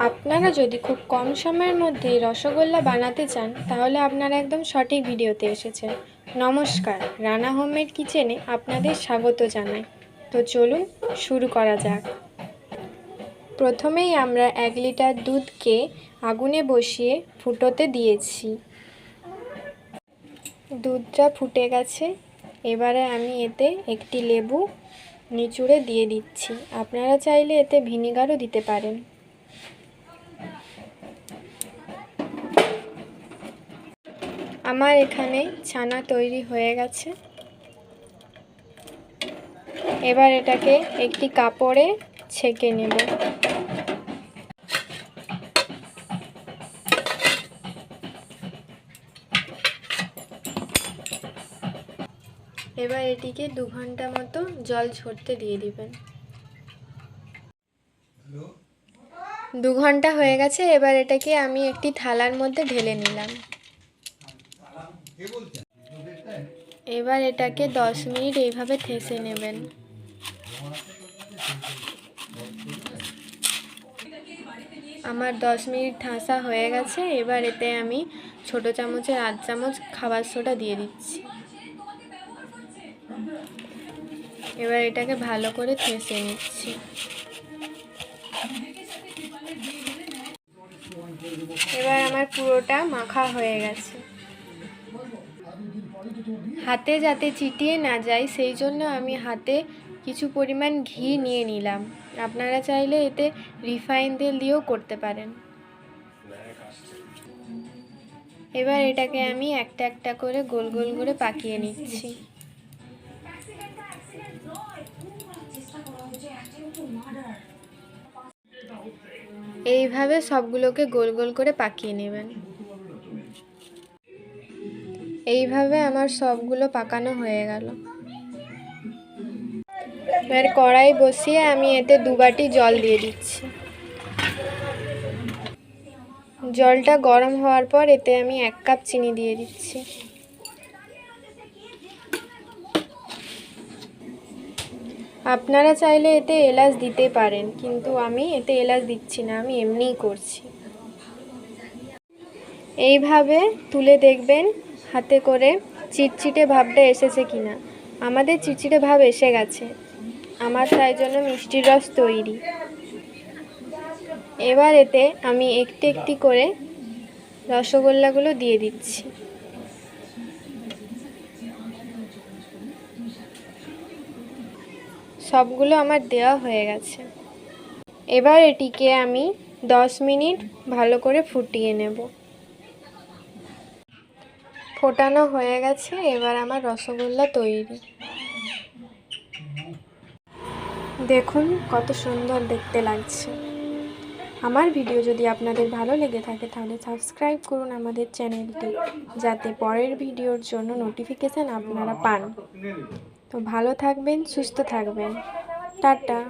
আপনারা যদি খুব কম সময়ের মধ্যেই রসগোল্লা বানাতে চান তাহলে আপনারা একদম সঠিক ভিডিওতে এসেছেন। নমস্কার, রানা হোমমেড কিচেনে আপনাদের স্বাগত জানাই। তো চলুন শুরু করা যাক। প্রথমেই আমরা 1 লিটার দুধকে আগুনে বসিয়ে ফুটোতে দিয়েছি। দুধটা ফুটে গেছে, এবারে আমি এতে একটি লেবু নিচুড়ে দিয়ে দিচ্ছি। আপনারা চাইলে এতে ভিনেগারও দিতে পারেন। আমার এখানে ছানা তৈরি হয়ে গেছে। এবার এটাকে একটি কাপড়ে ছেঁকে নেব। এবার এটিকে 2 ঘন্টা মতো জল ঝরতে দিয়ে দিবেন। 2 ঘন্টা হয়ে গেছে, এবার এটাকে আমি একটি থালার মধ্যে ঢেলে নিলাম। এবার এটাকে 10 মিনিট এইভাবে থেসে নেবেন। আমার 10 মিনিট ঠাসা হয়ে গেছে। এবার এতে আমি ছোট চামচের 8 চামচ খাবার সোডা দিয়ে দিচ্ছি। এবার এটাকে ভালো করে থেসে নিচ্ছি। এবার আমার পুরোটা মাখা হয়ে গেছে। হাতে যাতে চিটিয়ে না যায় সেই জন্য আমি হাতে কিছু পরিমাণ ঘি নিয়ে নিলাম। আপনারা চাইলে এতে রিফাইন তেল দিয়েও করতে পারেন। এবার এটাকে আমি একটা একটা করে গোল গোল করে পাকিয়ে নিচ্ছি। এইভাবে সবগুলোকে গোল গোল করে পাকিয়ে নেবেন। এইভাবে আমার সবগুলো পাকানো হয়ে গেল। এবার কড়াই বসিয়ে আমি এতে 2 বাটি জল দিয়ে দিচ্ছি। জলটা গরম হওয়ার পর এতে আমি 1 কাপ চিনি দিয়ে দিচ্ছি। আপনারা চাইলে এতে এলাচ দিতে পারেন, কিন্তু আমি এতে এলাচ দিচ্ছি না, আমি এমনিই করছি। এইভাবে তুলে দেখবেন হাতে করে চিটচিটে ভাবটা এসেছে কিনা। আমাদের চিটচিটে ভাব এসে গেছে। আমার তাই জন্য মিষ্টির রস তৈরি। এবার এতে আমি একটি একটি করে রসগোল্লাগুলো দিয়ে দিচ্ছি। সবগুলো আমার দেওয়া হয়ে গেছে। এবার এটিকে আমি 10 মিনিট ভালো করে ফুটিয়ে নেব। ফোটানো হয়ে গেছে, এবার আমার রসগোল্লা তৈরি। দেখুন কত সুন্দর দেখতে লাগছে। আমার ভিডিও যদি আপনাদের ভালো লেগে থাকে তাহলে সাবস্ক্রাইব করুন আমাদের চ্যানেলটি, যাতে পরের ভিডিওর জন্য নোটিফিকেশান আপনারা পান। তো ভালো থাকবেন, সুস্থ থাকবেন। টাটা।